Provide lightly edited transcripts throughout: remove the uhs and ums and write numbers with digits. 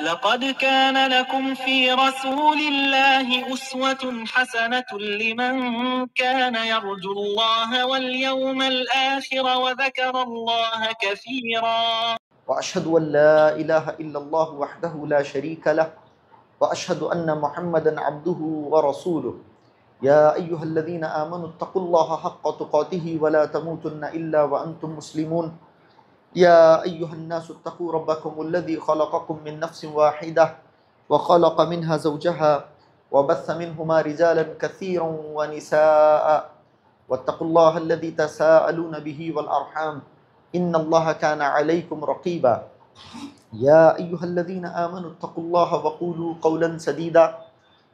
लक़द कान लकुम फ़ी रसूलिल्लाहि उस्वतुन हसनतुन लिमन कान यर्जुल्लाह वल यौमल आखिर व ज़करल्लाह कसीरा। व अशहदु अल्ला इलाहा इल्लल्लाह वहदहु ला शरीका लह व अशहदु अन्न मुहम्मदन अब्दुहु व रसूलुहु या अय्युहल्लज़ीना आमनुत्तक़ुल्लाहा हक़्क़ तुक़ातिही व ला तमूतुन्ना इल्ला व अंतुम मुस्लिमून या अय्युहन्नासुत्तक़ू रब्बकुमुल्लज़ी ख़लक़कुम मिन नफ़्सिन वाहिदह व ख़लक़ मिन्हा ज़ौजहा व बस्स मिन्हुमा रिजालन कसीरन व निसाअ वत्तक़ुल्लाहल्लज़ी तसाअलून बिही वल अर्हाम इन्नल्लाहा काना अलैकुम रक़ीबा या अय्युहल्लज़ीना आमनुत्तक़ुल्लाहा व क़ूलू क़ौलन सदीदा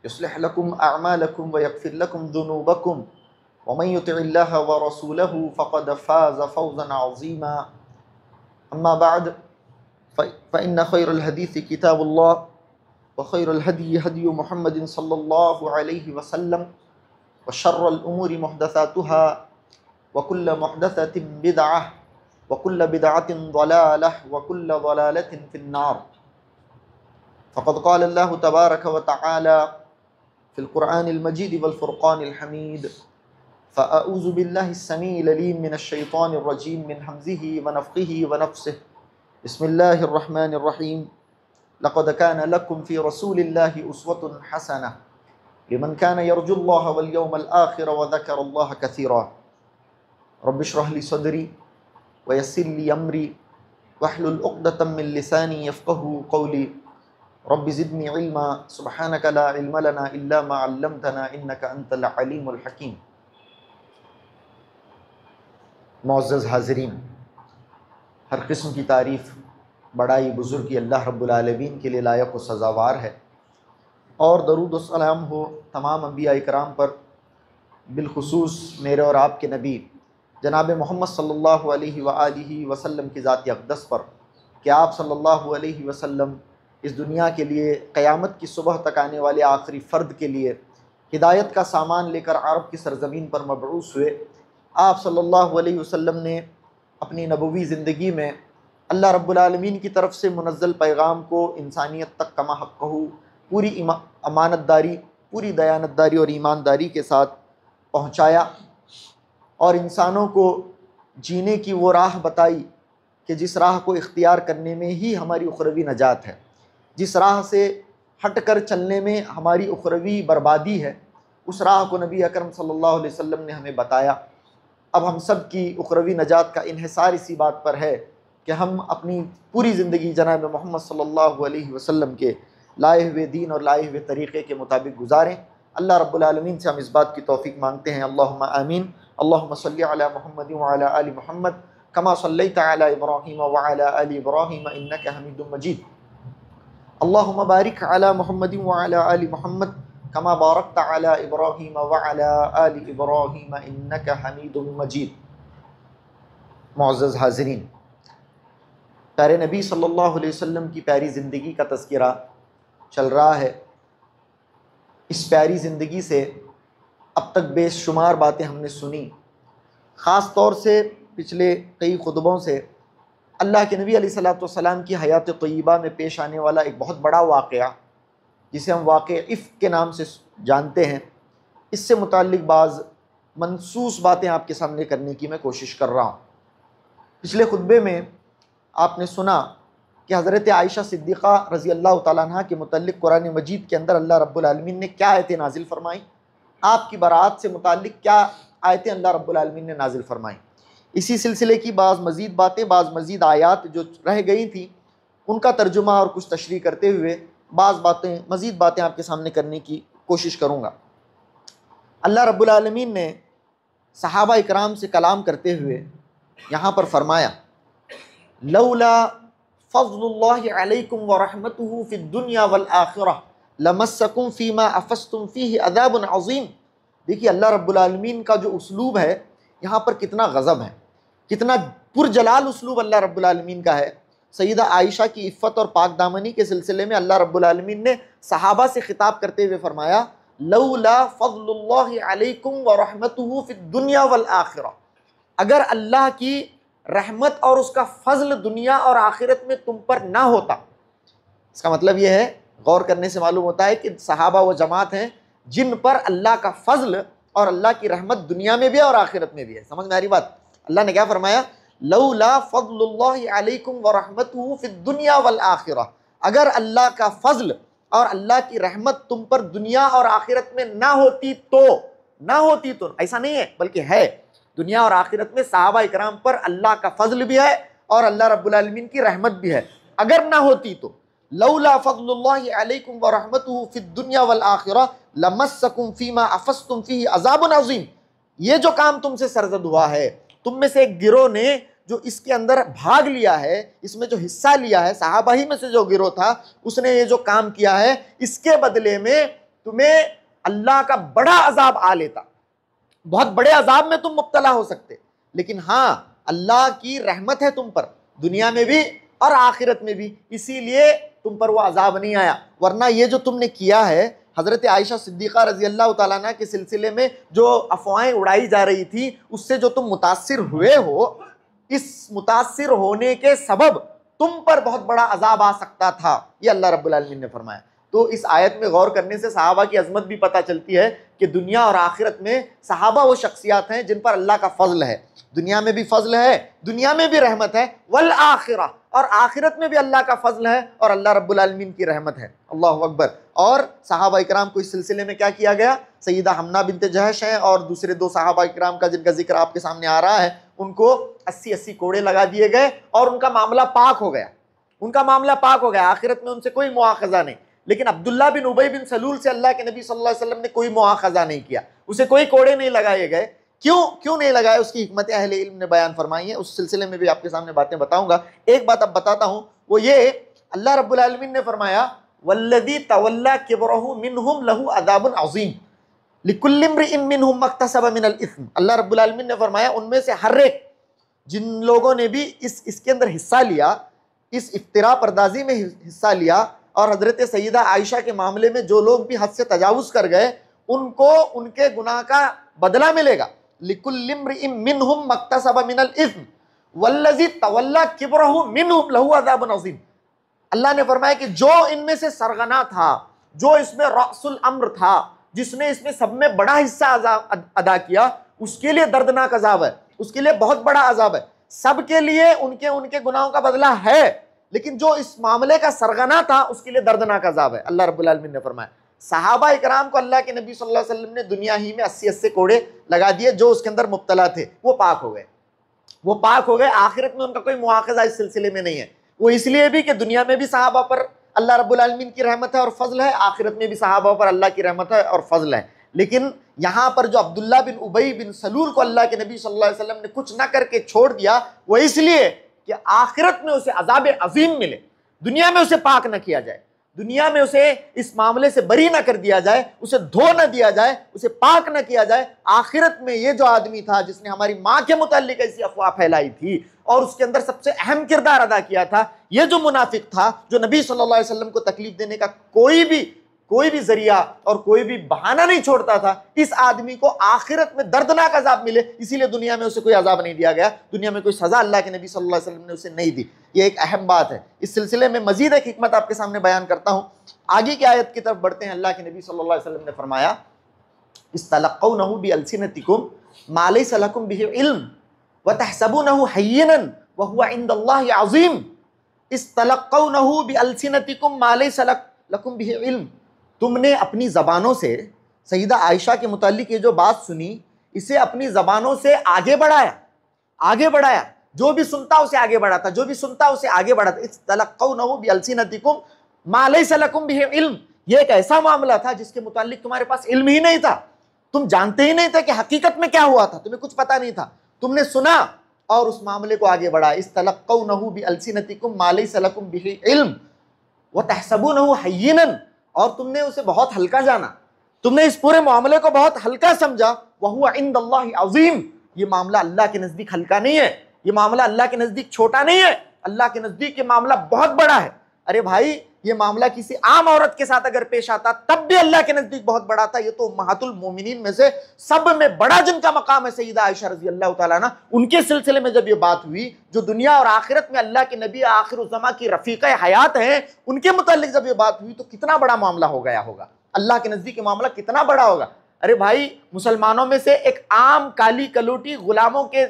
युस्लिह लकुम अअमालकुम व यग़फ़िर लकुम ज़ुनूबकुम व मन युतिइल्लाहा व रसूलहु फ़क़द फ़ाज़ फ़ौज़न अज़ीमा। अम्मा बाद फ़इन्न ख़ैरल हदीस किताबुल्लाह व ख़ैरुल हदी हदी मुहम्मदिन सल्लल्लाहु अलैहि वसल्लम व शर्रुल उमूरि मुहदसातुहा व कुल्लु मुहदसतिन बिदअह व कुल्लु बिदअतिन ज़लालह व कुल्लु ज़लालतिन फ़िन्नार। फ़क़द क़ाल अल्लाहु तबारक व तआला फ़िल क़ुरआनिल मजीद वल फ़ुरक़ानिल हमीद फ़अऊज़ु बिल्लाहिस समीइल अलीम मिनश शैतानिर रजीम मिन हम्ज़िही व नफ़्ख़िही व नफ़्सिही बिस्मिल्लाहिर रहमानिर रहीम लक़द कान लकुम फ़ी रसूलिल्लाहि उस्वतुन हसनह लिमन कान यर्जुल्लाह वल यौमल आखिर व ज़करल्लाह कसीरा। रब्बि इश्रह ली सदरी व यस्सिर ली अमरी वहलुल उक़दतम मिन लिसानी यफ़क़हू क़ौली रब्बि ज़िदनी इल्मा सुब्हानक ला इल्म लना इल्ला मा अल्लमतना इन्नका अंतल अलीमुल हकीम। मुअज़्ज़ज़ हाज़रीन, हर किस्म की तारीफ़ बड़ाई बुज़ुर्गी अल्लाह रब्बुल आलमीन के लिए लायक व सज़ावार है और दरूद व सलाम हो तमाम अंबिया इकराम पर, बिलखुसूस मेरे और आपके नबी जनाब मोहम्मद सल्लल्लाहु अलैहि व आलिहि वसल्लम की ज़ात अक़दस पर कि आप सल्लल्लाहु अलैहि वसल्लम इस दुनिया के लिए क़यामत की सुबह तक आने वाले आखिरी फ़र्द के लिए हिदायत का सामान लेकर अरब की सरज़मीन पर मबऊस हुए। आप सल्लल्लाहु अलैहि वसल्लम ने अपनी नबवी ज़िंदगी में अल्लाह रब्बुल आलमीन की तरफ से मुनज़्ज़ल पैगाम को इंसानियत तक कमा हक़्क़हू पूरी अमानतदारी, पूरी दयानतदारी और ईमानदारी के साथ पहुँचाया और इंसानों को जीने की वो राह बताई कि जिस राह को इख्तियार करने में ही हमारी उखरवी नजात है, जिस राह से हट कर चलने में हमारी उखरवी बर्बादी है, उस राह को नबी अकरम सल्लल्लाहु अलैहि वसल्लम ने हमें बताया। अब हम सब की उखरवी नजात का इन्हिसार इसी बात पर है कि हम अपनी पूरी ज़िंदगी जनाब मोहम्मद सल्लल्लाहु अलैहि वसल्लम के लाए हुए दीन और लाए हुए तरीक़े के मुताबिक गुजारें। अल्लाह रब्बुल आलमीन से हम इस बात की तौफ़ीक मांगते हैं। अल्लाहुम्मा आमीन। अल्लाहुम्मा सल्लि अला मुहम्मद व अला आलि मुहम्मद कमा सल्लैता अला इब्राहीम व अला आलि इब्राहीम इन्नका हमीदुम मजीद। अल्लाहुम्मा बारिक अला मुहम्मद व अला आलि मुहम्मद कमा बारकता अला इब्राहीम व अला आलि इब्राहीम इन्नका हमीदुम मजीद। मुअज़्ज़ज़ हाज़रीन, प्यारे नबी सल्लल्लाहु अलैहि वसल्लम की प्यारी ज़िंदगी का तज़किरा चल रहा है। इस प्यारी ज़िंदगी से अब तक बेशुमार बातें हमने सुनी, ख़ास तौर से पिछले कई खुतबों से अल्लाह के नबी अलैहिस्सलातु वस्सलाम की हयात तय्यबा में पेश आने वाला एक बहुत बड़ा वाक़या जिसे हम वाक़या इफ़्क के नाम से जानते हैं, इससे मुताल्लिक़ बाज़ मनसूस बातें आपके सामने करने की मैं कोशिश कर रहा हूँ। पिछले खुतबे में आपने सुना कि हज़रत आयशा सिद्दीक़ा रज़ी अल्लाह तआला अन्हा के मुतल्लिक़ कुरान मजीद के अंदर अल्लाह रब्बुल आलमीन ने क्या आयतें नाजिल फ़रमाई, आपकी बरात से मुताल्लिक़ क्या आयतें अल्लाह रब्बुल आलमीन ने नाजिल फ़रमाई। इसी सिलसिले की बाज़ मज़ीद बातें, बाज़ मज़ीद आयात जो रह गई थी उनका तर्जुमा और कुछ तशरीह करते हुए बाज़ बातें, मज़ीद बातें आपके सामने करने की कोशिश करूँगा। अल्लाह रब्बुल आलमीन ने सहाबा इकराम से कलाम करते हुए यहाँ पर फ़रमाया, लौला फ़ज़्लुल्लाहि अलैकुम व रहमतुहु फ़िद दुनिया वल आखिरह लमस्सकुम फ़ीमा अफ़स्तुम फ़ीहि अज़ाबुन अज़ीम। देखिए अल्लाह रब्बुल आलमीन का जो उसलूब है यहाँ पर कितना गज़ब है, कितना पुरजलाल उसलूब अल्लाह रब्बुल आलमीन का है। सईदा आयशा की इफ़्फ़त और पाक दामनी के सिलसिले में अल्लाह रब्बुल आलमीन ने सहाबा से ख़िताब करते हुए फ़रमाया, लौला फ़ज़्लुल्लाहि अलैकुम व रहमतुहु फ़िद दुनिया वल आखिरह, अगर अल्लाह की रहमत और उसका फ़ज़ल दुनिया और आखिरत में तुम पर ना होता इसका मतलब यह है, गौर करने से मालूम होता है कि सहाबा वो जमात हैं जिन पर अल्लाह का फजल और अल्लाह की रहमत दुनिया में भी है और आखिरत में भी है। समझ में आ रही बात? अल्लाह ने क्या फरमाया, लौला फज़लुल्लाहि अलैकुम व रहमतुहु फिद दुनिया वल आखिरह, अगर अल्लाह का फजल और अल्लाह की रहमत तुम पर दुनिया और आखिरत में ना होती तो, ऐसा नहीं है बल्कि है, दुनिया और आखिरत में सहाबा इकराम पर अल्लाह का फजल भी है और अल्लाह रब्बुल आलमीन की रहमत भी है। अगर ना होती तो, लौला फज़लुल्लाहि अलैकुम व रहमतुहु फिद दुनिया वल आखिरह लमस्सकुम फीमा अफस्तुम फीही अज़ाबुन अज़ीम। ये जो काम तुमसे सरजद हुआ है, तुम में से एक गिरोह ने जो इसके अंदर भाग लिया है, इसमें जो हिस्सा लिया है, सहाबा ही में से जो गिरोह था उसने ये जो काम किया है, इसके बदले में तुम्हें अल्लाह का बड़ा अजाब आ लेता, बहुत बड़े अजाब में तुम मुब्तला हो सकते। लेकिन हाँ, अल्लाह की रहमत है तुम पर दुनिया में भी और आखिरत में भी, इसीलिए तुम पर वो अजाब नहीं आया। वरना ये जो तुमने किया है, हज़रत आयशा सिद्दीक़ा रज़ी अल्लाह तआला अन्हा के सिलसिले में जो अफवाहें उड़ाई जा रही थी, उससे जो तुम मुतासिर हुए हो, इस मुतासिर होने के सबब तुम पर बहुत बड़ा अजाब आ सकता था, ये अल्लाह रब्बुल आलमीन ने फरमाया। तो इस आयत में गौर करने से सहाबा की अजमत भी पता चलती है कि दुनिया और आखिरत में सहाबा वो शख्सियात हैं जिन पर अल्लाह का फजल है, दुनिया में भी फजल है, दुनिया में भी रहमत है, वल आखिरा, और आखिरत में भी अल्लाह का फजल है और अल्लाह रब्बुल आलमीन की रहमत है। अल्लाहु अकबर। और सहाबा इकराम को इस सिलसिले में क्या किया गया, सईदा हमना बिनते जहश हैं और दूसरे दो सहाबा इकराम का जिनका जिक्र आपके सामने आ रहा है, उनको 80-80 कोड़े लगा दिए गए और उनका मामला पाक हो गया, उनका मामला पाक हो गया, आखिरत में उनसे कोई मुआखजा नहीं। लेकिन अब्दुल्ला बिन उबई बिन सलूल से अल्लाह के नबी सल्लल्लाहु अलैहि वसल्लम ने कोई मुआखजा नहीं किया, उसे कोई कोड़े नहीं लगाए गए। क्यों नहीं लगाए, उसकी हिकमत अहले इल्म ने बयान फरमाई है, उस सिलसिले में भी आपके सामने बातें बताऊंगा। एक बात अब बताता हूं, वो ये, अल्लाह रब्बुल आलमीन ने फरमाया वल्लज़ी तवल्ला किब्रहु मिनहुम लहू अज़ाबुन अज़ीम लिकुल्लि इम्रिइन मिनहुम मक्तसब मिनल इस्म। अल्लाह रब्बुल आलमीन ने फरमाया उनमें से हर एक जिन लोगों ने भी इसके अंदर हिस्सा लिया, इस इफ्तिरा पर्दाजी में हिस्सा लिया, और हजरत सईदा आयशा के मामले में जो लोग भी हद से तजावुज कर गए, उनको उनके गुनाह का बदला मिलेगा। लिकुल्लि इम्रिइन मिनहुम मक्तसब मिनल इस्म वल्लज़ी तवल्ला किब्रहु मिनहुम लहू अज़ाबुन अज़ीम। अल्लाह ने फरमाया कि जो इनमें से सरगना था, जो इसमें रअसुल अम्र था, जिसने इसमें सब में बड़ा हिस्सा अदा किया, उसके लिए दर्दनाक अजाब है, उसके लिए बहुत बड़ा अजाब है। सबके लिए उनके उनके गुनाहों का बदला है, लेकिन जो इस मामले का सरगना था उसके लिए दर्दनाक अजाब है। अल्लाह रब्बुल आलमीन ने फरमाया सहाबा इकराम को अल्लाह के नबी सल्लल्लाहु अलैहि वसल्लम ने दुनिया ही में 80-80 कोड़े लगा दिए, जो उसके अंदर मुब्तला थे वो पाक हो गए, वो पाक हो गए। आखिरत में उनका कोई मुआखजा इस सिलसिले में नहीं है। वो इसलिए भी कि दुनिया में भी सहाबा पर अल्लाह रब्बुल आलमीन की रहमत है और फजल है, आखिरत में भी सहाबा पर अल्लाह की रहमत है और फजल है। लेकिन यहाँ पर जो अब्दुल्ला बिन उबई बिन सलूल को अल्लाह के नबी सल्लल्लाहु अलैहि वसल्लम ने कुछ ना करके छोड़ दिया, वो इसलिए कि आखिरत में उसे अजाब अजीम मिले, दुनिया में उसे पाक न किया जाए, दुनिया में उसे इस मामले से बरी ना कर दिया जाए, उसे धो न दिया जाए, उसे पाक न किया जाए। आखिरत में ये जो आदमी था जिसने हमारी माँ के मुताल्लिक ऐसी अफवाह फैलाई थी और उसके अंदर सबसे अहम किरदार अदा किया था, ये जो मुनाफिक था, जो नबी सल्लल्लाहु अलैहि वसल्लम को तकलीफ देने का कोई भी जरिया और कोई भी बहाना नहीं छोड़ता था, इस आदमी को आखिरत में दर्दनाक अजाब मिले, इसीलिए दुनिया में उसे कोई अजाब नहीं दिया गया, दुनिया में कोई सजा अल्लाह के नबी सल्लल्लाहु अलैहि वसल्लम ने उसे नहीं दी। ये एक अहम बात है। इस सिलसिले में मजीद एक हिकमत आपके सामने बयान करता हूँ। आगे की आयत की तरफ बढ़ते हैं। अल्लाह के नबी सल्लल्लाहु अलैहि वसल्लम ने फरमाया इस्तलक़ौनहु बिअल्सिनतिकुम मा लैसा लकुम बिही इल्म व तहसबूनहु हय्यिनन व हुवा इंदल्लाहि अज़ीम। इस्तलक़ौनहु बिअल्सिनतिकुम मा लैसा लकुम बिही इल्म। तुमने अपनी ज़बानों से सईदा आयशा के मुताल्लिक ये जो बात सुनी, इसे अपनी ज़बानों से आगे बढ़ाया, जो भी सुनता उसे आगे बढ़ाता, जो भी सुनता उसे आगे बढ़ाता। इस्तलक़ौनहु बिअल्सिनतिकुम मा लैसा लकुम बिही इल्म। ये एक ऐसा मामला था जिसके मुताल्लिक तुम्हारे पास इल्म ही नहीं था, तुम जानते ही नहीं थे कि हकीकत में क्या हुआ था, तुम्हें कुछ पता नहीं था, तुमने सुना और उस मामले को आगे बढ़ाया। इस्तलक़ौनहु बिअल्सिनतिकुम मा लैसा लकुम बिही इल्म व तहसबूनहु हय्यिनन। और तुमने उसे बहुत हल्का जाना, तुमने इस पूरे मामले को बहुत हल्का समझा। व हुवा इंदल्लाहि अज़ीम। ये मामला अल्लाह के नज़दीक हल्का नहीं है, ये मामला अल्लाह के नज़दीक छोटा नहीं है, अल्लाह के नज़दीक ये मामला बहुत बड़ा है। अरे भाई ये मामला किसी आम औरत के साथ अगर पेश आता तब भी अल्लाह के नजदीक बहुत बड़ा था। ये तो उम्महातुल मोमिनीन में से सब में बड़ा जिनका मकाम है सईदा आयशा रजी अल्लाह तआला अन्हा, उनके सिलसिले में जब ये बात हुई, जो दुनिया और आखिरत में अल्लाह के नबी आखिरुज़्ज़मा की रफीक़े हयात हैं, उनके मुताल्लिक जब ये बात हुई तो कितना बड़ा मामला हो गया होगा, अल्लाह के नजदीक मामला कितना बड़ा होगा। अरे भाई मुसलमानों में से एक आम काली कलोटी गुलामों के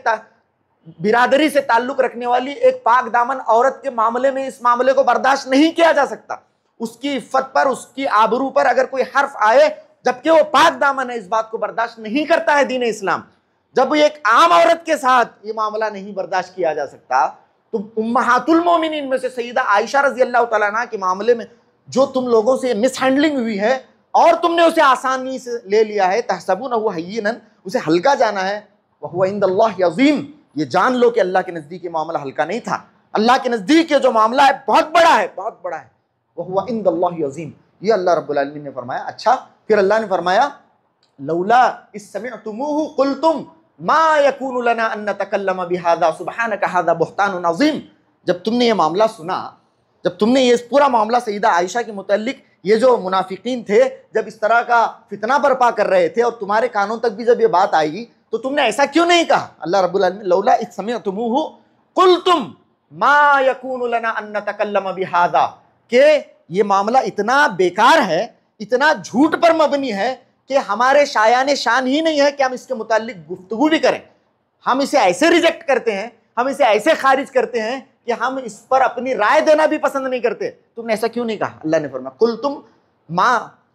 बिरादरी से ताल्लुक रखने वाली एक पाक दामन औरत के मामले में इस मामले को बर्दाश्त नहीं किया जा सकता। उसकी इफ्फत पर, उसकी आबरू पर अगर कोई हर्फ आए जबकि वो पाक दामन है, इस बात को बर्दाश्त नहीं करता है दीन इस्लाम। जब एक आम औरत के साथ ये मामला नहीं बर्दाश्त किया जा सकता तो उम्महातुल मोमिनीन में से सईदा आयशा रजी अल्लाह तआला अन्हा के मामले में जो तुम लोगों से मिसहैंडलिंग हुई है और तुमने उसे आसानी से ले लिया है, तहसबूनहु हय्यिनन, उसे हल्का जाना है, व हुवा इंदल्लाहि अज़ीम, ये जान लो कि अल्लाह के नजदीक ये मामला हल्का नहीं था। अल्लाह के नजदीक ये जो मामला है बहुत बड़ा है, बहुत बड़ा है। वह हुआ इंदल्लाहि अज़ीम, ये अल्लाह रब्बुल आलमीन ने फरमाया। अच्छा, फिर अल्लाह ने फरमाया लौला इस समिअतुमूहु क़ुल्तुम मा यकूनु लना अन नतकल्लम बिहाज़ा सुब्हानका हाज़ा बुहतानुन अज़ीम। जब तुमने ये मामला सुना, जब तुमने ये पूरा मामला सईदा आयशा के मुतल्लिक ये जो मुनाफिकीन थे जब इस तरह का फितना बर्पा कर रहे थे और तुम्हारे कानों तक भी जब ये बात आई तो तुमने ऐसा क्यों नहीं कहा। अल्लाह रब्बुल आलमीन लौला इस समिअतुमूहु क़ुल्तुम मा यकूनु लना अन नतकल्लम बिहाज़ा, कि ये मामला इतना बेकार है, इतना झूठ पर मबनी है कि हमारे शायाने शान ही नहीं है कि हम इसके मुताल्लिक गुफ्तगू भी करें। हम इसे ऐसे रिजेक्ट करते हैं, हम इसे ऐसे खारिज करते हैं कि हम इस पर अपनी राय देना भी पसंद नहीं करते। तुमने ऐसा क्यों नहीं कहा। अल्लाह ने फरमाया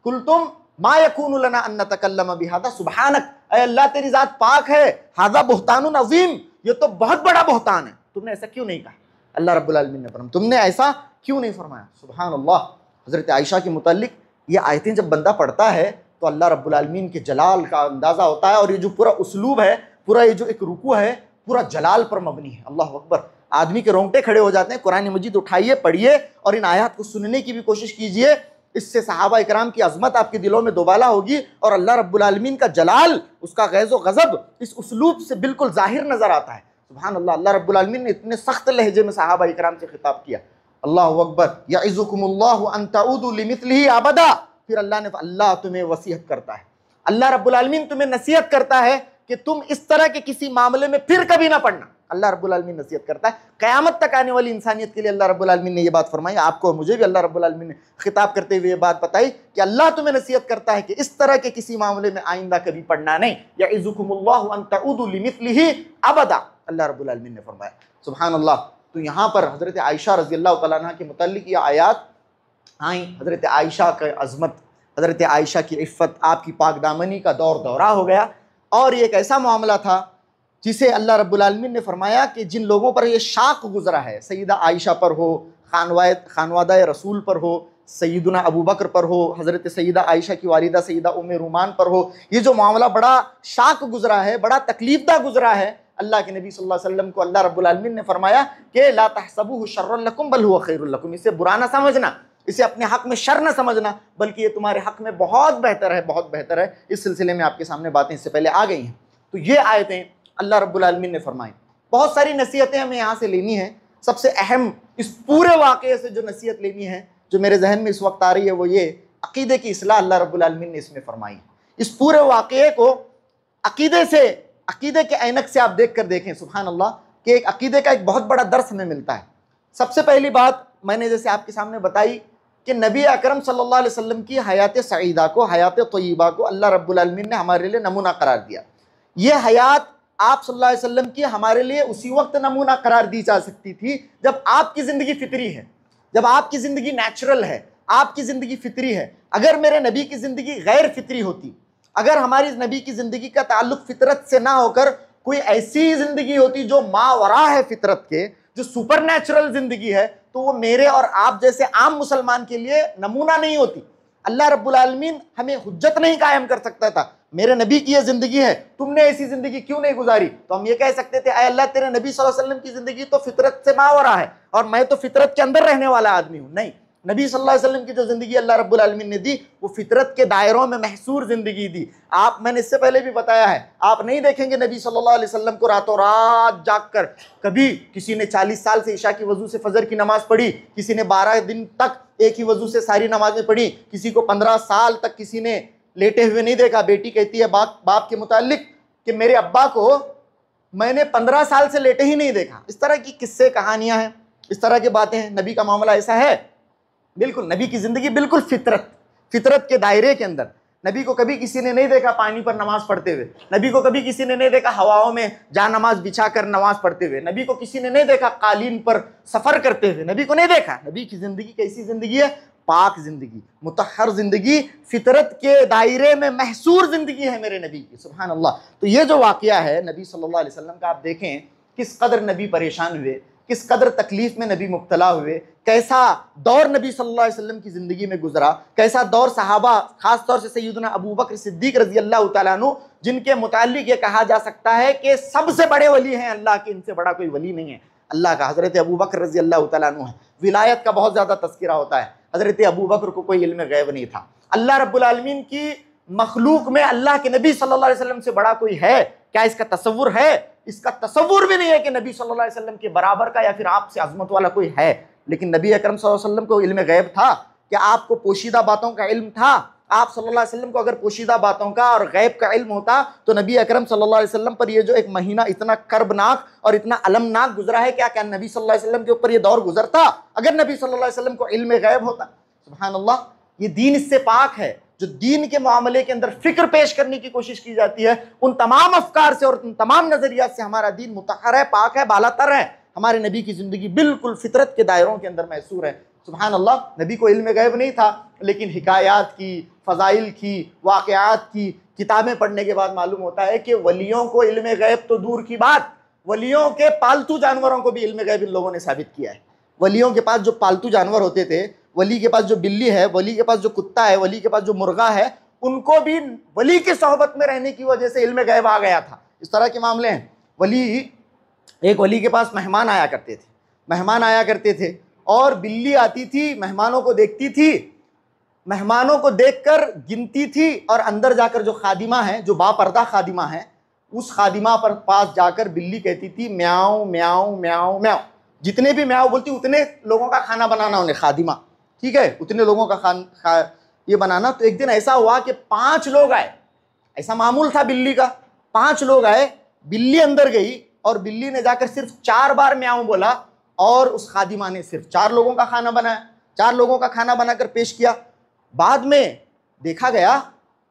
कुलतुम मा यकूनु लना अन नतकल्लम बिहाज़ा सुब्हानक, ऐ अल्लाह तेरी जात पाक है, हाज़ा बुहतानुन अज़ीम, ये तो बहुत बड़ा बुहतान है, तुमने ऐसा क्यों नहीं कहा। अल्लाह रब्बुल आलमीन ने फरमाया तुमने ऐसा क्यों नहीं फरमाया। सुभान अल्लाह। हज़रत आयशा के मुताल्लिक ये आयतें जब बंदा पढ़ता है तो अल्लाह रब्बुल आलमीन के जलाल का अंदाज़ा होता है, और ये जो पूरा उसलूब है, पूरा ये जो एक रुकू है, पूरा जलाल पर मबनी है। अल्लाह अकबर। आदमी के रोंगटे खड़े हो जाते हैं। कुरान मजीद उठाइए, पढ़िए और इन आयत को सुनने की भी कोशिश कीजिए। इससे सहाबा इकराम की अजमत आपके दिलों में दोबाला होगी और अल्लाह रब्बुल आलमीन का जलाल, उसका गैज़ो गज़ब इस उसलूब से बिल्कुल ज़ाहिर नज़र आता है। सुभान अल्लाह। अल्लाह रब्बुल आलमीन ने इतने सख्त लहजे में सहाबा इकराम से खिताब किया। अल्लाहु अकबर। यइज़ुकुमुल्लाहु अन तऊदू लिमिस्लिही अबदा। फिर अल्लाह तुम्हें वसीयत करता है, अल्लाह रब्बुल आलमीन तुम्हें नसीहत करता है कि तुम इस तरह के किसी मामले में फिर कभी ना पड़ना। अल्लाह रब्बुल आलमीन नसीहत करता है। क़यामत तक आने वाली इंसानियत के लिए अल्लाह रब्बुल आलमीन ने ये बात फरमाई। आपको और मुझे भी अल्लाह रब्बुल आलमीन ने खिताब करते हुए ये बात बताई कि अल्लाह तुम्हें नसीहत करता है कि इस तरह के किसी मामले में आइंदा कभी पड़ना नहीं। यइज़ुकुमुल्लाहु अन तऊदू लिमिस्लिही अबदा, अल्लाह रब्बुल आलमीन ने फरमाया। सुभान अल्लाह। तो यहाँ पर हज़रत आयशा रज़ी अल्लाह तआला अन्हा के मुताल्लिक़ ये आयात आई। हज़रत आयशा का अज़मत, हज़रत आयशा की इफ़्फ़त, आपकी पाकदामनी का दौर दौरा हो गया। और ये एक ऐसा मामला था जिसे अल्लाह रब्बुल आलमीन ने फरमाया कि जिन लोगों पर ये शाक गुजरा है, सईदा आयशा पर हो, खानवादा रसूल पर हो, सैयदुना अबू बकर पर हो, हज़रत सईदा आयशा की वालिदा सईदा उम्मे रूमान पर हो, ये जो मामला बड़ा शाक गुजरा है, बड़ा तकलीफ़दा गुजरा है, अल्लाह के नबी सल्लल्लाहु अलैहि वसल्लम को अल्लाह रब्बुल आलमीन ने फरमाया कि ला तहसबूहु शर्रन लकुम बल हुवा खैरुल लकुम, इसे बुरा ना समझना, इसे अपने हक़ में शर न समझना, बल्कि ये तुम्हारे हक़ में बहुत बेहतर है, बहुत बेहतर है। इस सिलसिले में आपके सामने बातें इससे पहले आ गई हैं। तो ये आयतें अल्लाह रब्बुल आलमीन ने फरमाई। बहुत सारी नसीहतें हमें यहाँ से लेनी है। सबसे अहम इस पूरे वाक़े से जो नसीहत लेनी है, जो मेरे जहन में इस वक्त आ रही है, वो ये अक़ीदे की इस्लाह अल्लाह रब्बुल आलमीन ने इसमें फरमाई। इस पूरे वाक़े को अक़ीदे से, अक़ीदे के ऐनक से आप देख कर देखें, सुभान अल्लाह, कि एक अक़ीदे का एक बहुत बड़ा दर्स हमें मिलता है। सबसे पहली बात मैंने जैसे आपके सामने बताई कि नबी अकरम सल्लल्लाहु अलैहि वसल्लम की हयात सईदा को, हयात तय्यबा को अल्लाह रब्बुल आलमीन ने हमारे लिए नमूना करार दिया। ये हयात आप सल्लल्लाहु अलैहि वसल्लम की हमारे लिए उसी वक्त नमूना करार दी जा सकती थी जब आपकी ज़िंदगी फितरी है, जब आपकी ज़िंदगी नेचुरल है, आपकी ज़िंदगी फितरी है। अगर मेरे नबी की ज़िंदगी गैर फितरी होती, अगर हमारी नबी की ज़िंदगी का ताल्लुक़ फितरत से ना होकर कोई ऐसी ज़िंदगी होती जो मावरा है फितरत के, जो सुपर नेचुरल ज़िंदगी है, तो वो मेरे और आप जैसे आम मुसलमान के लिए नमूना नहीं होती। अल्लाह रब्बुल आलमीन हमें हुज्जत नहीं कायम कर सकता था। मेरे नबी की ये ज़िंदगी है, तुमने ऐसी ज़िंदगी क्यों नहीं गुजारी? तो हम ये कह सकते थे, अल्लाह तेरे नबी सल्लल्लाहु अलैहि वसल्लम की ज़िंदगी तो फितरत से मावरा है और मैं तो फितरत के अंदर रहने वाला आदमी हूँ। नहीं, नबी सल्लल्लाहु अलैहि वसल्लम की जो ज़िंदगी अल्लाह रब्बुल आलमीन ने दी वो फितरत के दायरों में महसूर ज़िंदगी दी। मैंने इससे पहले भी बताया है, आप नहीं देखेंगे नबी सल्लल्लाहु अलैहि वसल्लम को रातों रात जाग कर, कभी किसी ने 40 साल से ईशा की वजू से फजर की नमाज पढ़ी, किसी ने 12 दिन तक एक ही वजू से सारी नमाजें पढ़ी, किसी को 15 साल तक किसी ने लेटे हुए नहीं देखा। बेटी कहती है बाप के मुतालिक कि मेरे अब्बा को मैंने 15 साल से लेटे ही नहीं देखा। इस तरह की किस्से कहानियां हैं, इस तरह की बातें हैं। नबी का मामला ऐसा है, बिल्कुल नबी की जिंदगी बिल्कुल फितरत के दायरे के अंदर। नबी को कभी किसी ने नहीं देखा पानी पर नमाज पढ़ते हुए, नबी को कभी किसी ने नहीं देखा हवाओं में जा नमाज बिछा कर नमाज पढ़ते हुए, नबी को किसी ने नहीं देखा कालीन पर सफर करते हुए, नबी को नहीं देखा। नबी की जिंदगी कैसी जिंदगी है? पाक जिंदगी, मुतहर जिंदगी, फितरत के दायरे में महसूर जिंदगी है मेरे नबी की। सुभान अल्लाह। तो ये जो वाकया है नबी सल्लल्लाहु अलैहि वसल्लम का, आप देखें किस कदर नबी परेशान हुए, किस कदर तकलीफ में नबी मुब्तला हुए, कैसा दौर नबी सल्लल्लाहु अलैहि वसल्लम की ज़िंदगी में गुजरा, कैसा दौर सहाबा, खास तौर से सैयदना अबू बकर सिद्दीक रज़ी अल्लाह तआला अन्हु, जिनके मुतालिक ये कहा जा सकता है कि सबसे बड़े वली हैं अल्लाह के, इनसे बड़ा कोई वली नहीं है अल्लाह का। हज़रत अबू बकर रज़ी अल्लाह तआला अन्हु है। विलायत का बहुत ज़्यादा तज़किरा होता है। हज़रत अबू बकर को कोई इल्म गैब नहीं था। अल्लाह रब्बुल आलमीन की मखलूक में अल्लाह के नबी सल्लल्लाहु अलैहि वसल्लम से बड़ा कोई है क्या? इसका तसव्वुर है? इसका तसव्वुर भी नहीं है कि नबी सल्लल्लाहु अलैहि वसल्लम के बराबर का या फिर आपसे अजमत वाला कोई है। लेकिन नबी अकरम सल्लल्लाहु अलैहि वसल्लम को इल्म गैब था क्या? आपको पोशीदा बातों का इल्म था? आप सल्लल्लाहु अलैहि वसल्लम को अगर पोशीदा बातों का और गैब का इल्म होता तो नबी अकरम सल्लल्लाहु अलैहि वसल्लम पर ये जो एक महीना इतना कर्बनाक और इतना अलमनाक गुजरा है, क्या नबी सल्लल्लाहु अलैहि वसल्लम के ऊपर ये दौर गुजरता अगर नबी सल्लल्लाहु अलैहि वसल्लम को इल्म गैब होता? सुभान अल्लाह। ये दीन इससे पाक है। जो दीन के मामले के अंदर फिक्र पेश करने की कोशिश की जाती है, उन तमाम अफकार से और उन तमाम नजरियात से हमारा दीन मुतहर है, पाक है, बालातर है। हमारे नबी की जिंदगी बिल्कुल फितरत के दायरों के अंदर महसूर है। सुभान अल्लाह। नबी को इल्म गैब नहीं था, लेकिन हिकायात की, फ़ज़ाइल की, वाक़यात की किताबें पढ़ने के बाद मालूम होता है कि वलियों को इल्म गैब तो दूर की बात, वलियों के पालतू जानवरों को भी इल्म गैब इन लोगों ने साबित किया है। वलियों के पास जो पालतू जानवर होते थे, वली के पास जो बिल्ली है, वली के पास जो कुत्ता है, वली के पास जो मुर्गा है, उनको भी वली की सोहबत में रहने की वजह से इल्म गैब आ गया था। इस तरह के मामले हैं। एक वली के पास मेहमान आया करते थे और बिल्ली आती थी, मेहमानों को देखती थी, मेहमानों को देखकर गिनती थी और अंदर जाकर जो खादिमा है, जो बापर्दा खादिमा है, उस खादिमा पर पास जाकर बिल्ली कहती थी म्याऊं म्याऊं म्याऊं म्याऊं। जितने भी म्याऊं बोलती उतने लोगों का खाना बनाना उन्हें, खादिमा, ठीक है, उतने लोगों का ये बनाना। तो एक दिन ऐसा हुआ कि 5 लोग आए, ऐसा मामूल था बिल्ली का। 5 लोग आए, बिल्ली अंदर गई और बिल्ली ने जाकर सिर्फ 4 बार म्याऊं बोला और उस खादिमा ने सिर्फ 4 लोगों का खाना बनाया, 4 लोगों का खाना बनाकर पेश किया। बाद में देखा गया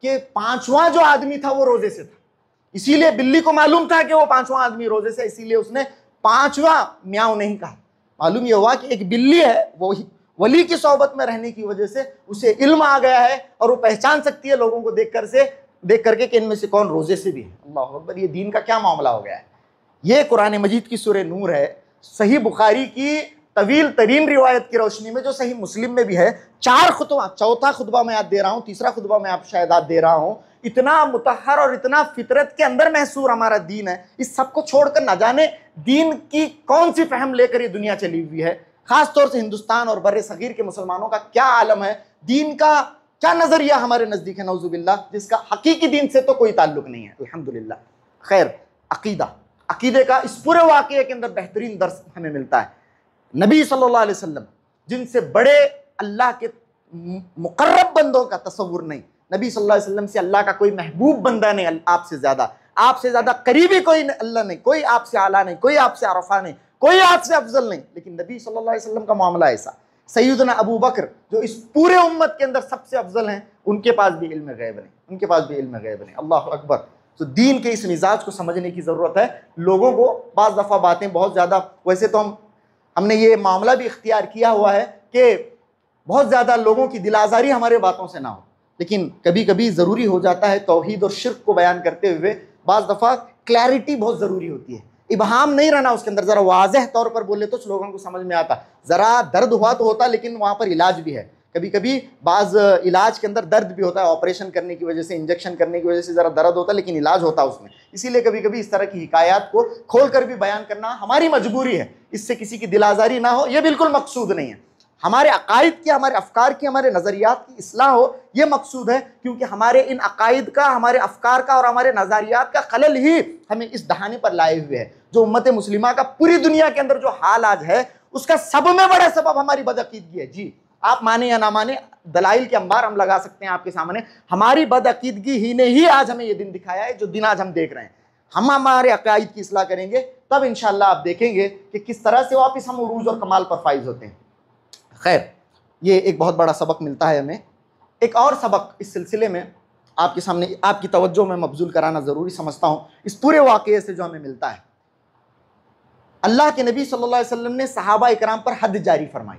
कि 5वां जो आदमी था वो रोजे से था, इसीलिए बिल्ली को मालूम था कि वो 5वां आदमी रोजे से, इसीलिए उसने 5वां म्याऊं नहीं कहा। मालूम ये हुआ कि एक बिल्ली है, वो वली की सोहबत में रहने की वजह से उसे इल्म आ गया है और वो पहचान सकती है लोगों को देख करके कि इनमें से कौन रोजे से भी है। अल्लाह अकबर। ये दीन का क्या मामला हो गया है। ये कुरान मजीद की सूरह नूर है, सही बुखारी की तवील तरीन रिवायत की रोशनी में, जो सही मुस्लिम में भी है। 4 खुतबा, चौथा खुतबा मैं आज दे रहा हूँ, तीसरा खुतबा मैं आप शायद आज दे रहा हूँ। इतना मुतहर और इतना फितरत के अंदर महसूर हमारा दीन है। इस सब को छोड़कर न जाने दीन की कौन सी फहम लेकर ये दुनिया चली हुई है। खास तौर से हिंदुस्तान और बर्रे सगीर के मुसलमानों का क्या आलम है, दीन का क्या नजरिया हमारे नजदीक है, नौजुबिल्लाह, जिसका हकीकी दीन से तो कोई ताल्लुक नहीं है। अल्हम्दुलिल्लाह। खैर, अकीदे का इस पूरे वाक़ये के अंदर बेहतरीन दर्स हमें मिलता है। नबी सल्लल्लाहु अलैहि वसल्लम, जिनसे बड़े अल्लाह के मुकर्रब बंदों का तसव्वुर नहीं, नबी सल्लल्लाहु अलैहि वसल्लम से अल्लाह का कोई महबूब बंदा नहीं, आपसे ज़्यादा करीबी कोई अल्लाह नहीं, कोई आपसे आला नहीं, कोई आपसे अरफा नहीं, कोई आपसे अफजल नहीं। लेकिन नबी सल्लल्लाहु अलैहि वसल्लम का मामला ऐसा। सैयदना अबू बकर, जो इस पूरे उम्मत के अंदर सबसे अफजल हैं, उनके पास भी इल्म गैब नहीं, अल्लाह अकबर। तो दीन के इस मिजाज को समझने की ज़रूरत है। लोगों को बाज़ दफ़ा बातें बहुत ज़्यादा, वैसे तो हमने ये मामला भी इख्तियार किया हुआ है कि बहुत ज़्यादा लोगों की दिल आज़ारी हमारे बातों से ना हो, लेकिन कभी कभी ज़रूरी हो जाता है तौहीद और शिर्क को बयान करते हुए बाज़ दफ़ा क्लैरिटी बहुत ज़रूरी होती है, इबहाम नहीं रहना उसके अंदर, ज़रा वाज़ेह तौर पर बोले तो लोगों को समझ में आता। ज़रा दर्द हुआ तो होता, लेकिन वहाँ पर इलाज भी है। कभी कभी बाज़ इलाज के अंदर दर्द भी होता है, ऑपरेशन करने की वजह से, इंजेक्शन करने की वजह से ज़रा दर्द होता है, लेकिन इलाज होता है उसमें। इसीलिए कभी कभी इस तरह की हिकायात को खोल कर भी बयान करना हमारी मजबूरी है, इससे किसी की दिल आज़ारी ना हो, यह बिल्कुल मकसूद नहीं है। हमारे अकायद की, हमारे अफकार की, हमारे नज़रियात की इस्लाह हो, ये मकसूद है। क्योंकि हमारे इन अकायद का, हमारे अफकार का और हमारे नज़रियात का खलल ही हमें इस दहाने पर लाए हुए है। जो उम्मत मुस्लिमा का पूरी दुनिया के अंदर जो हाल आज है, उसका सब में बड़ा सबब हमारी बदअकीदगी है। जी, आप माने या ना माने, दलाइल के अंबार हम लगा सकते हैं आपके सामने। हमारी बदअकीदगी ही ने ही आज हमें ये दिन दिखाया है जो दिन आज हम देख रहे हैं। हम हमारे अकायद की इस्लाह करेंगे, तब इंशाअल्लाह आप देखेंगे कि किस तरह से वापस हम उरूज और कमाल पर फाइज होते हैं। खैर, ये एक बहुत बड़ा सबक मिलता है हमें। एक और सबक इस सिलसिले में आपके सामने, आपकी तवज्जो में मबजूल कराना ज़रूरी समझता हूँ इस पूरे वाक़ये से जो हमें मिलता है। अल्लाह के नबी सल्लल्लाहु अलैहि वसल्लम ने सहाबा इकराम पर हद जारी फरमाई,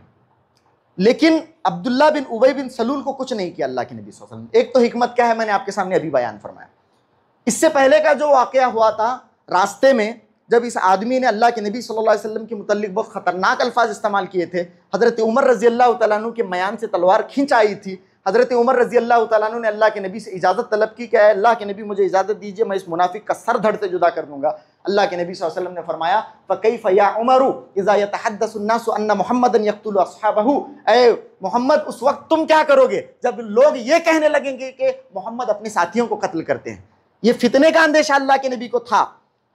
लेकिन अब्दुल्ला बिन उबई बिन सलूल को कुछ नहीं किया अल्लाह के नबी सल्लल्लाहु अलैहि वसल्लम। एक तो हिकमत क्या है, मैंने आपके सामने अभी बयान फरमाया। इससे पहले का जो वाक़या हुआ था रास्ते में, जब इस आदमी ने अल्लाह के नबी सल्लल्लाहु अलैहि वसल्लम के मुतल्लिक बहुत ख़तरनाक अल्फाज इस्तेमाल किए थे। हज़रत उमर रज़ी अल्लाह तआला अन्हु के मयान से तलवार खींच आई थी। हज़रत उमर रज़ी अल्लाह तआला अन्हु ने अल्लाह के नबी से इजाज़त तलब की कि अल्लाह के नबी मुझे इजाज़त दीजिए, मैं इस मुनाफिक का सर धड़ से जुदा कर दूंगा। अल्लाह के नबी सल्लल्लाहु अलैहि वसल्लम ने फरमाया, फ़कैफ़ या उमरु इज़ा यतहद्दसु अन्नासु अन्ना मुहम्मदन यक़्तुलु अस्हाबहु, ऐ मोहम्मद उस वक्त तुम क्या करोगे जब लोग ये कहने लगेंगे कि मोहम्मद अपने साथियों को कत्ल करते हैं। ये फितने का अंदेशा अल्लाह के नबी को था।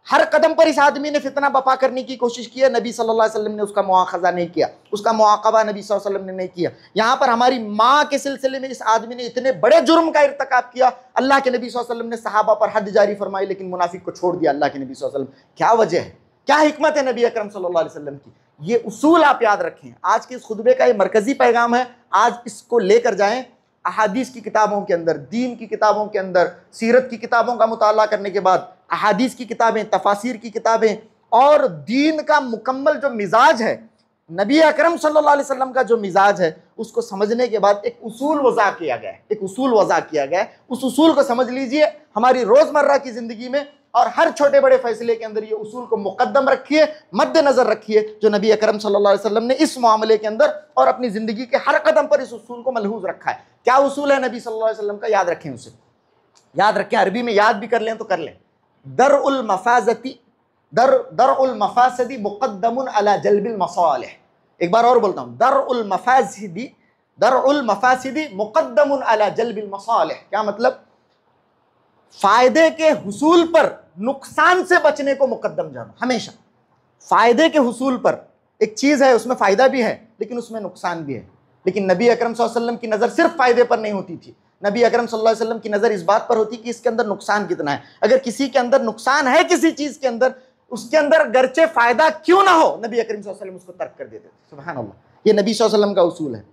हर कदम पर इस आदमी ने फितना बपा करने की कोशिश की है। नबी सल्लल्लाहु अलैहि वसल्लम ने उसका मुआखज़ा नहीं किया, उसका मुआक़बा नबी सल्लल्लाहु अलैहि वसल्लम ने नहीं किया। यहाँ पर हमारी माँ के सिलसिले में इस आदमी ने इतने बड़े जुर्म का इर्तिकाब किया, अल्लाह के नबी सल्लल्लाहु अलैहि वसल्लम ने सहाबा पर हद जारी फरमाई, लेकिन मुनाफिक को छोड़ दिया अल्लाह के नबी सल्लल्लाहु अलैहि वसल्लम। क्या वजह है, क्या हिकमत है नबी अकरम सल्लल्लाहु अलैहि वसल्लम की? ये उसूल आप याद रखें। आज के इस खुतबे का ये मरकज़ी पैगाम है। आज इसको लेकर जाएँ अहादीस की किताबों के अंदर, दीन की किताबों के अंदर, सीरत की किताबों का मुताला करने के बाद अहादीस की किताबें, तफासिर की किताबें और दीन का मुकम्मल जो मिजाज है, नबी अकरम सल्लल्लाहु अलैहि वसल्लम का जो मिजाज है, उसको समझने के बाद एक उसूल वज़ा किया गया है, एक उसूल वज़ा किया गया है। उस उसूल को समझ लीजिए हमारी रोज़मर्रा की ज़िंदगी में, और हर छोटे बड़े फैसले के अंदर ये उसूल को मुकद्दम रखिए, मद्देनज़र रखिए, जो नबी अकरम सल्लल्लाहु अलैहि वसल्लम ने इस मामले के अंदर और अपनी ज़िंदगी के हर कदम पर इस उसूल को मलहूज़ रखा है। क्या उसूल है नबी सल्लल्लाहु अलैहि वसल्लम का? याद रखें, उसे याद रखें। अरबी में याद भी कर लें तो कर लें। दरउल मफासदी मुक़द्दमुन अला जल्बिल मसालिह। एक बार और बोलता हूँ, दरउल मफासिदी मुक़द्दमुन अला जल्बिल मसालिह। क्या मतलब? फायदे के हुसूल पर नुकसान से बचने को मुकद्दम जाना। हमेशा फायदे के हुसूल पर, एक चीज़ है उसमें फ़ायदा भी है लेकिन उसमें नुकसान भी है, लेकिन नबी अकरम सल्लल्लाहु अलैहि वसल्लम की नज़र सिर्फ फ़ायदे पर नहीं होती थी। नबी अकरम सल्लल्लाहु अलैहि वसल्लम की नज़र इस बात पर होती कि इसके अंदर नुकसान कितना है। अगर किसी के अंदर नुकसान है किसी चीज़ के अंदर, उसके अंदर गर्चे फ़ायदा क्यों ना हो, नबी अकरम सल्लल्लाहु अलैहि वसल्लम उसको तर्क कर देते थे। सुभान अल्लाह, ये नबी सल्लल्लाहु अलैहि वसल्लम का उसूल है।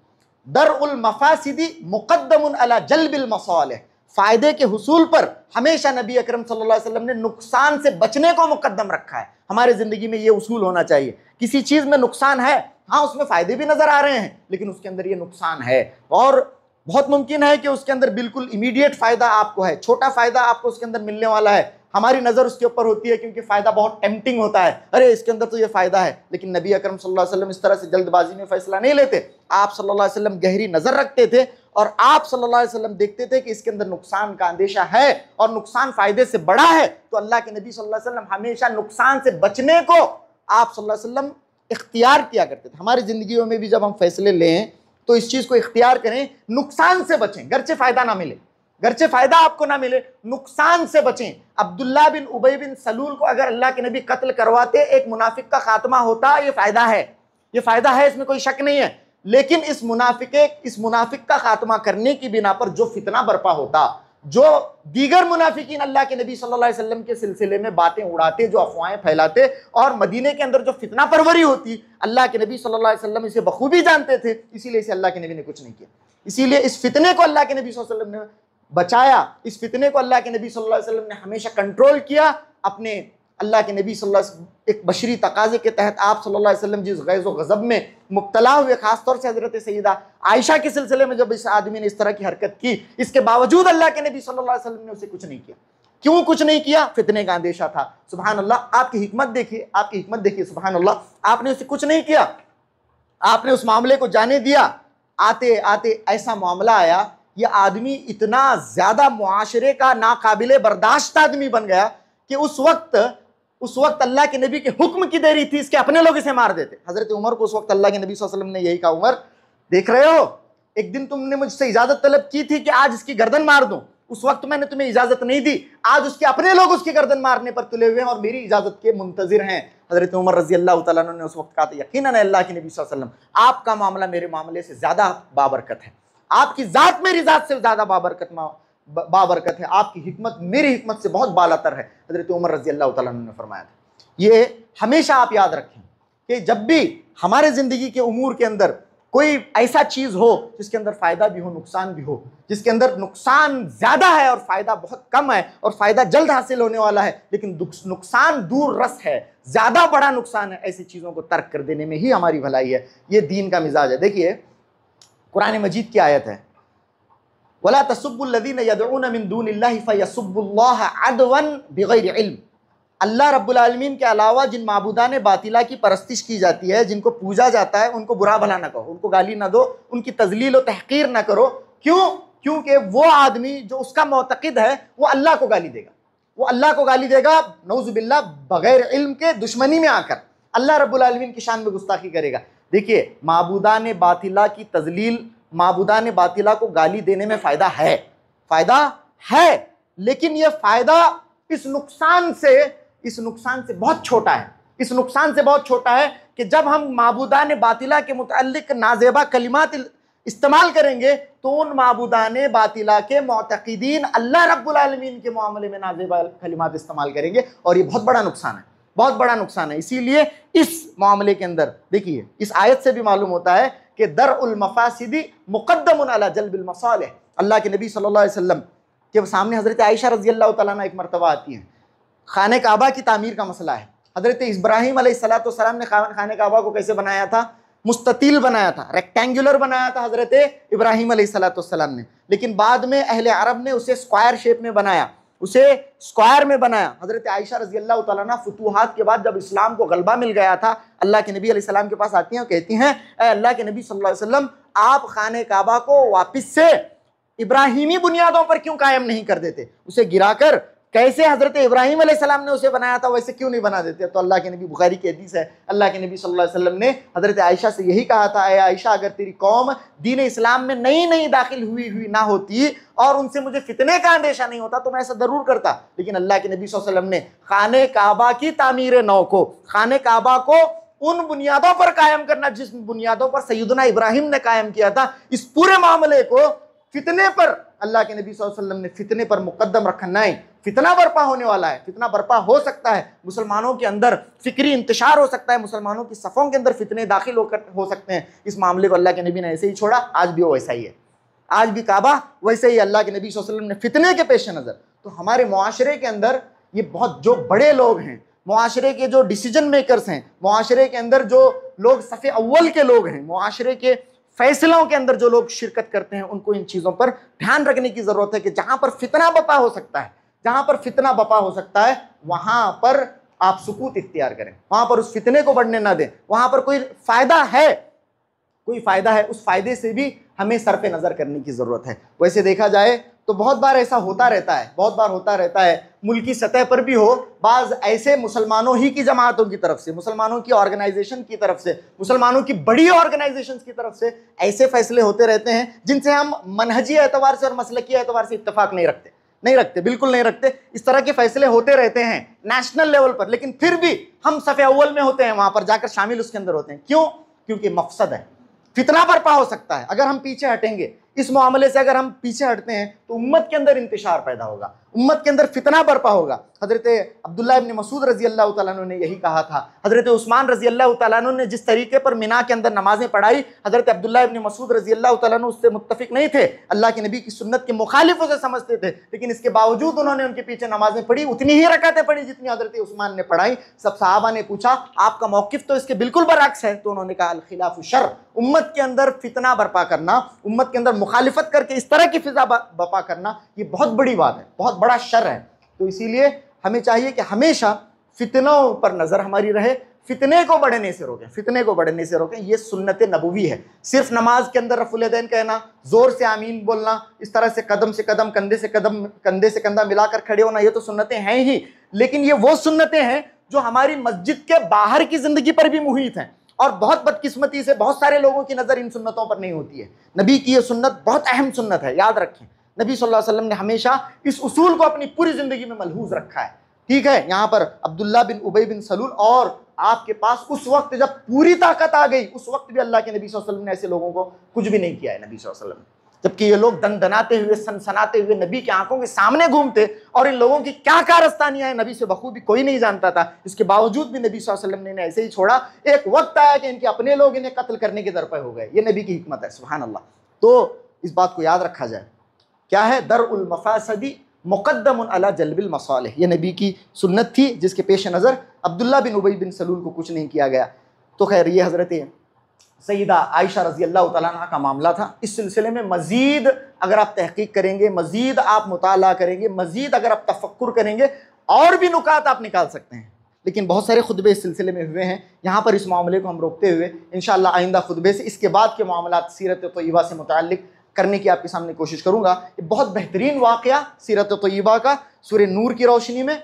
दरउल मफासिदी मुक़द्दमुन अला जल्बिल मसालिह। फ़ायदे के हुसूल पर हमेशा नबी अकरम सल्लल्लाहु अलैहि वसल्लम ने नुकसान से बचने को मुकद्दम रखा है। हमारे ज़िंदगी में ये उसूल होना चाहिए। किसी चीज़ में नुकसान है, हाँ उसमें फ़ायदे भी नज़र आ रहे हैं, लेकिन उसके अंदर ये नुकसान है, और बहुत मुमकिन है कि उसके अंदर बिल्कुल इमीडिएट फ़ायदा आपको है, छोटा फ़ायदा आपको उसके अंदर मिलने वाला है। हमारी नज़र उसके ऊपर होती है क्योंकि फ़ायदा बहुत टेम्पटिंग होता है, अरे इसके अंदर तो ये फ़ायदा है। लेकिन नबी अकरम सल्लल्लाहु अलैहि वसल्लम इस तरह से जल्दबाजी में फ़ैसला नहीं लेते। आप सल्लल्लाहु अलैहि वसल्लम गहरी नज़र रखते थे और आप सल्लल्लाहु अलैहि वसल्लम देखते थे कि इसके अंदर नुकसान का अंदेशा है और नुकसान फ़ायदे से बड़ा है, तो अल्लाह के नबी सल्लल्लाहु अलैहि वसल्लम हमेशा नुकसान से बचने को आप सल्लल्लाहु अलैहि वसल्लम इख्तियार किया करते थे। हमारी ज़िंदगियों में भी जब हम फैसले लें तो इस चीज़ को इख्तियार करें, नुकसान से बचें, गरचे फ़ायदा ना मिले, गरचे फ़ायदा आपको ना मिले, नुकसान से बचें। अब्दुल्ला बिन उबई बिन सलूल को अगर अल्लाह के नबी कत्ल करवाते, एक मुनाफिक का खात्मा होता, ये फ़ायदा है, ये फ़ायदा है, इसमें कोई शक नहीं है। लेकिन इस मुनाफिक का खात्मा करने की बिना पर जो फितना बर्पा होता, जो दीगर मुनाफिकीन अल्लाह के नबी सल्लल्लाहु अलैहि वसल्लम के सिलसिले में बातें उड़ाते, जो अफवाहें फैलाते, और मदीने के अंदर जो फितना परवरी होती, अल्लाह के नबी सल्लल्लाहु अलैहि वसल्लम इसे बखूबी जानते थे, इसीलिए इसे अल्लाह के नबी ने कुछ नहीं किया। इसीलिए इस फितने को अल्लाह के नबी सल्लल्लाहु अलैहि वसल्लम ने बचाया, इस फितने को अल्लाह के नबी सल्लल्लाहु अलैहि वसल्लम ने हमेशा कंट्रोल किया। अपने अल्लाह के नबी सल्लल्लाहु अलैहि वसल्लम एक बशरी तकाजे के तहत आप सल्लल्लाहु अलैहि वसल्लम जिस गैज़ व गज़ब में मुब्तला हुए, खासतौर से हज़रत सैयदा आयशा के सिलसिले में जब इस आदमी ने इस तरह की हरकत की, इसके बावजूद अल्लाह के नबी सल्लल्लाहु अलैहि वसल्लम ने उसे कुछ नहीं किया। क्यों कुछ नहीं किया? फितने का अंदेशा था। सुभान अल्लाह, आपकी हिकमत देखिए, आपकी हिकमत देखिए। सुभान अल्लाह, आपने उसे कुछ नहीं किया, आपने उस मामले को जाने दिया। आते आते ऐसा मामला आया, ये आदमी इतना ज़्यादा मुआशरे का नाकाबिले बर्दाश्त आदमी बन गया कि उस वक्त अल्लाह के नबी के हुक्म की देरी थी, इसके अपने लोग इसे मार देते। हज़रत उमर को उस वक्त अल्लाह के नबी सल्लल्लाहु अलैहि वसल्लम ने यही कहा, उमर देख रहे हो, एक दिन तुमने मुझसे इजाजत तलब की थी कि आज इसकी गर्दन मार दूं, उस वक्त मैंने तुम्हें इजाजत नहीं दी, आज उसके अपने लोग उसकी गर्दन मारने पर तुले हुए हैं और मेरी इजाजत के मुंतजिर हैं। हजरत उमर रजी अल्लाह तआला अन्हु ने उस वक्त कहा था, यकीनन अल्लाह के नबी सल्लल्लाहु अलैहि वसल्लम, आपका मामला मेरे मामले से ज्यादा बाबरकत है, आपकी जात मेरी जात से ज्यादा बाबरकत है, आपकी हिकमत मेरी हिकमत से बहुत बालातर है। हजरत उमर रजी अल्लाह तआला अन्हु ने फरमाया था। ये हमेशा आप याद रखें कि जब भी हमारे जिंदगी के उमूर के अंदर कोई ऐसा चीज हो जिसके अंदर फायदा भी हो नुकसान भी हो, जिसके अंदर नुकसान ज्यादा है और फायदा बहुत कम है, और फायदा जल्द हासिल होने वाला है लेकिन नुकसान दूर रस है, ज्यादा बड़ा नुकसान है, ऐसी चीजों को तर्क कर देने में ही हमारी भलाई है। ये दीन का मिजाज है। देखिए कुरान मजीद की आयत है, वला तसुब्बुल्लज़ीना यदऊना मिन दूनिल्लाहि फयसुब्बुल्लाह अदवन बिगैरि इल्म। अल्लाह रब्बुल आलमीन के अलावा जिन माबूदान बातिला की परस्तिश की जाती है, जिनको पूजा जाता है, उनको बुरा भला ना कहो, उनको गाली ना दो, उनकी तजलील और तहकीर ना करो। क्यों? क्योंकि वो आदमी जो उसका मोतक़िद है वो अल्लाह को गाली देगा, वो अल्लाह को गाली देगा नऊज़ुबिल्लाह बगैर इल्म के, दुश्मनी में आकर अल्लाह रब्बुल आलमीन की शान में गुस्ताखी करेगा। देखिए माबूदान बातिला की तजलील, माबूदान बातिला को गाली देने में फ़ायदा है, लेकिन यह फ़ायदा इस नुकसान से बहुत छोटा है, इस नुकसान से बहुत छोटा है कि जब हम माबूदान बातिला के मुतअल्लिक नाज़ेबा कलिमात इस्तेमाल करेंगे तो उन माबूदान बातिला के मुतक़िदीन अल्लाह रब्बुल आलमीन के मामले में नाज़ेबा कलिमात इस्तेमाल करेंगे, और ये बहुत बड़ा नुकसान है, बहुत बड़ा नुकसान है। इसीलिए इस मामले के अंदर देखिए इस आयत से भी मालूम होता है कि दरउल मफासिदी मुक़द्दमुन अला जल्बिल मसालिह। अल्लाह के नबी सल्लल्लाहु अलैहि वसल्लम के सामने हज़रत आयशा रज़ी अल्लाह तआला अन्हा एक मरतबा आती हैं, खाने काबा की तामीर का मसला है। हज़रत इब्राहीम अलैहिस्सलाम ने खाने काबा को कैसे बनाया था? मुस्ततील बनाया था, रेक्टेंगुलर बनाया था हज़रत इब्राहीम अलैहिस्सलाम ने, लेकिन बाद में अहले अरब ने उसे स्क्वायर शेप में बनाया, उसे स्क्वायर में बनाया। हज़रत आयशा रज़ी अल्लाह तआला अन्हा फुतूहात के बाद जब इस्लाम को गलबा मिल गया था, अल्लाह के नबी अलैहिस्सलाम के पास आती हैं और कहती हैं, अल्लाह के नबी सल्लल्लाहु अलैहि वसल्लम, आप खाने काबा को वापस से इब्राहिमी बुनियादों पर क्यों कायम नहीं कर देते? उसे गिराकर कैसे हजरत इब्राहीम अलैहिस्सलाम ने उसे बनाया था वैसे क्यों नहीं बना देते? तो अल्लाह के नबी, बुखारी की हदीस है, अल्लाह के नबी सल्लल्लाहु अलैहि वसल्लम ने हजरत आयशा से यही कहा था, आयशा अगर तेरी कौम दीन इस्लाम में नई दाखिल हुई ना होती और उनसे मुझे फितने का अंदेशा नहीं होता तो मैं ऐसा जरूर करता। लेकिन अल्लाह के नबी सल्लल्लाहु अलैहि वसल्लम ने खाने काबा की तामीर नौ को, खाने काबा को उन बुनियादों पर कायम करना जिस बुनियादों पर सैयदना इब्राहिम ने कायम किया था, इस पूरे मामले को फितने पर अल्लाह के नबी सल्लल्लाहु अलैहि वसल्लम ने फितने पर मुकद्दम रखा। नहीं, फितना बर्पा होने वाला है, फितना बर्पा हो सकता है, मुसलमानों के अंदर फिक्री इंतशार हो सकता है, मुसलमानों की सफ़ों के अंदर फितने दाखिल हो सकते हैं। इस मामले को अल्लाह के नबी ने ऐसे ही छोड़ा, आज भी वो वैसा ही है, आज भी काबा वैसे ही अल्लाह के नबी सल्लल्लाहु अलैहि वसल्लम ने फितने के पेश नज़र। तो हमारे मुआशरे के अंदर ये बहुत जो बड़े लोग हैं, मुआशरे के जो डिसीजन मेकर्स हैं, मुआशरे के अंदर जो लोग सफ़े अव्वल के लोग हैं, मुआशरे के फैसलों के अंदर जो लोग शिरकत करते हैं, उनको इन चीज़ों पर ध्यान रखने की ज़रूरत है कि जहाँ पर फितना बपा हो सकता है, जहाँ पर फितना बपा हो सकता है वहाँ पर आप सुकूत इख्तियार करें, वहाँ पर उस फितने को बढ़ने ना दें। वहाँ पर कोई फ़ायदा है, उस फ़ायदे से भी हमें सरफ़े नज़र करने की ज़रूरत है। वैसे देखा जाए तो बहुत बार ऐसा होता रहता है, मुल्की सतह पर भी हो, बाज़ ऐसे मुसलमानों ही की जमातों की तरफ से, मुसलमानों की ऑर्गेनाइजेशन की तरफ से, मुसलमानों की बड़ी ऑर्गेनाइजेशन की तरफ से ऐसे फैसले होते रहते हैं जिनसे हम मनहजी एतबार से और मसलकी एतबार से इत्तफाक नहीं रखते, बिल्कुल नहीं रखते। इस तरह के फैसले होते रहते हैं नेशनल लेवल पर, लेकिन फिर भी हम सफ़े अव्वल में होते हैं, वहाँ पर जाकर शामिल उसके अंदर होते हैं। क्यों? क्योंकि मकसद है, फितना बर्पा हो सकता है। अगर हम पीछे हटेंगे, इस मामले से अगर हम पीछे हटते हैं तो उम्मत के अंदर इंतशार पैदा होगा, उम्मत के अंदर फितना बर्पा होगा। हजरत अब्दुल्लाह इब्न मसूद रजी अल्लाह तआला अन्हु ने यही कहा था। हजरत उस्मान रजी अल्लाह तआला अन्हु ने जिस तरीके पर मिना के अंदर नमाजें पढ़ाई, हजरत अब्दुल्लाह इब्न मसूद रजी अल्लाह तआला अन्हु उससे मुत्तफिक नहीं थे, अल्लाह के नबी की सुन्नत के मुखालिफ उसे समझते थे, लेकिन इसके बावजूद उन्होंने उनके पीछे नमाजें पढ़ी, उतनी ही रकातें पढ़ी जितनी हजरत उस्मान ने पढ़ाई। सब सहाबा ने पूछा, आपका मौकिफ तो इसके बिल्कुल बरअक्स है, तो उन्होंने कहा अल खिलाफु शर, उम्मत के अंदर फितना बर्पा करना, उम्मत के अंदर मुखालिफत करके इस तरह की फिजा बपा करना, ये बहुत बड़ी बात है, बहुत बड़ा शर है। तो इसीलिए हमें चाहिए कि हमेशा फितनों पर नज़र हमारी रहे, फितने को बढ़ने से रोकें। ये सुन्नत नबवी है। सिर्फ नमाज के अंदर रफ़ुल यदैन कहना, ज़ोर से आमीन बोलना, इस तरह से कदम से कदम, कंधे से कंधा मिलाकर खड़े होना, ये तो सुन्नतें हैं ही, लेकिन ये वो सुन्नतें हैं जो हमारी मस्जिद के बाहर की ज़िंदगी पर भी मुहित हैं और बहुत बदकिस्मती से बहुत सारे लोगों की नज़र इन सुन्नतों पर नहीं होती है। नबी की ये सुन्नत बहुत अहम सुन्नत है, याद रखें। नबी सल्लल्लाहु अलैहि वसल्लम ने हमेशा इस उसूल को अपनी पूरी ज़िंदगी में मलहूज़ रखा है। ठीक है, यहाँ पर अब्दुल्ला बिन उबई बिन सलूल, और आपके पास उस वक्त जब पूरी ताकत आ गई, उस वक्त भी अल्लाह के नबी सल्लल्लाहु अलैहि वसल्लम ने ऐसे लोगों को कुछ भी नहीं किया है नबी सल्लल्लाहु अलैहि वसल्लम, जबकि ये लोग दनदनाते हुए सनसनाते हुए नबी की आंखों के सामने घूमते, और इन लोगों की क्या कारस्तानियां हैं नबी से बखूबी कोई नहीं जानता था। इसके बावजूद भी नबी सल्लल्लाहु अलैहि वसल्लम ने इन्हें ऐसे ही छोड़ा। एक वक्त आया कि इनके अपने लोग इन्हें कत्ल करने के दर पे हो गए। ये नबी की हिकमत है, सुभान अल्लाह। तो इस बात को याद रखा जाए, क्या है, दरउल मफासदी मुक़द्दमुन अला जल्बिल मसालिह। ये नबी की सुन्नत थी जिसके पेश नज़र अब्दुल्ला बिन उबई बिन सलूल को कुछ नहीं किया गया। तो खैर, ये हज़रत सईदा आयशा रज़ी अल्लाह तआला अन्हा का मामला था। इस सिलसिले में मज़ीद अगर आप तहक़ीक़ करेंगे, मज़ीद आप मुताला करेंगे, मज़ीद अगर आप तफ़क्कुर करेंगे, और भी नुकात आप निकाल सकते हैं। लेकिन बहुत सारे खुतबे इस सिलसिले में हुए हैं। यहाँ पर इस मामले को हम रोकते हुए इंशाअल्लाह आइंदा खुतबे से इसके बाद के मामलात सीरत तय्यबा से मुतअल्लिक़ करने की आपके सामने कोशिश करूँगा। ये बहुत बेहतरीन वाक़या सीरत तय्यबा का सूरह नूर की रोशनी में,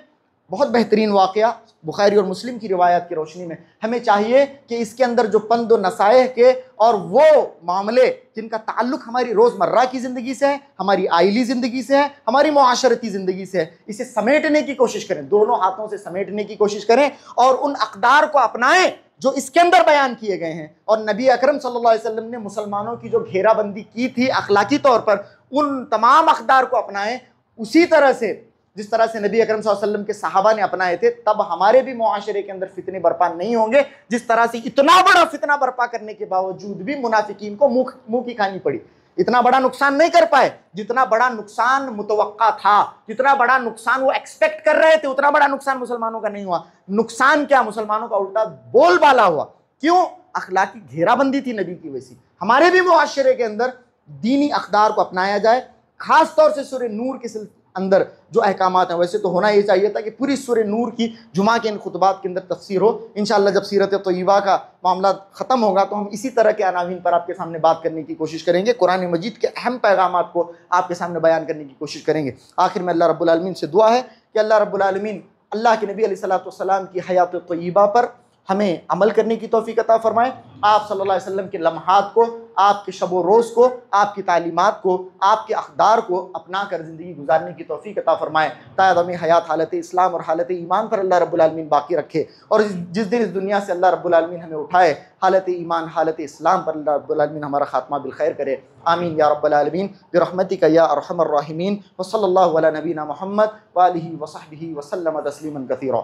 बहुत बेहतरीन वाक़या बुखारी और मुस्लिम की रिवायत की रोशनी में। हमें चाहिए कि इसके अंदर जो पंद व नसाइह के और वो मामले जिनका ताल्लुक़ हमारी रोज़मर्रा की ज़िंदगी से है, हमारी आइली ज़िंदगी से है, हमारी मुआशरती ज़िंदगी से है, इसे समेटने की कोशिश करें, दोनों हाथों से समेटने की कोशिश करें, और उन अक़दार को अपनाएं जो इसके अंदर बयान किए गए हैं। और नबी अकरम सल्लल्लाहु अलैहि वसल्लम ने मुसलमानों की जो घेराबंदी की थी अखलाकी तौर पर, उन तमाम अक़दार को अपनाएं उसी तरह से जिस तरह से नबी अकरम सल्लल्लाहु अलैहि वसल्लम के सहाबा ने अपनाए थे। तब हमारे भी मुआशरे के अंदर फितने बर्पा नहीं होंगे, जिस तरह से इतना बड़ा फितना बर्पा करने के बावजूद भी मुनाफिकीन को मुंह की खानी पड़ी। इतना बड़ा नुकसान नहीं कर पाए जितना बड़ा नुकसान मुतवक्का था, जितना बड़ा नुकसान वो एक्सपेक्ट कर रहे थे, उतना बड़ा नुकसान मुसलमानों का नहीं हुआ। नुकसान क्या, मुसलमानों का उल्टा बोलबाला हुआ। क्यों? अखलाकी घेराबंदी थी नबी की। वैसी हमारे भी मुआशरे के अंदर दीनी अक़दार को अपनाया जाए, खास तौर से सूरह नूर के अंदर जो अहकामात हैं। वैसे तो होना ये चाहिए था कि पूरी सूरह नूर की जुमा के इन खुतबात के अंदर तफसीर हो। इंशाअल्लाह जब सीरत तय्यबा का मामला ख़त्म होगा तो हम इसी तरह के अनावीन पर आपके सामने बात करने की कोशिश करेंगे, कुरान मजीद के अहम पैगामात को आपके सामने बयान करने की कोशिश करेंगे। आखिर में अल्लाह रब्बुल आलमीन से दुआ है कि अल्लाह रब्बुल आलमीन अल्लाह के नबी अलैहिस्सलातु वस्सलाम की हयात तय्यबा पर हमें अमल करने की तौफीक अता फरमाए। आप सल्लल्लाहु अलैहि वसल्लम के लम्हात को, आपके शब व रोज़ को, आपकी तालीमात को, आपके अक़दार को अपना कर ज़िंदगी गुजारने की तौफीक अता फरमाए, ताकि हमें हयात हालत इस्लाम और हालत ईमान पर अल्लाह रब्बुल आलमीन बाकी रखे, और जिस दिन इस दुनिया से अल्लाह रब्बुल आलमीन हमें उठाए, हालत ईमान हालत इस्लाम पर अल्लाह रब्बुल आलमीन हमारा खात्मा बिल खैर करे। आमीन या रब्बल आलमीन बिरहमतिका या अरहमर राहिमीन। व सल्लल्लाहु अला नबीना मुहम्मद व आलिहि व सहबिहि व सल्लम तस्लीमन कसीरा।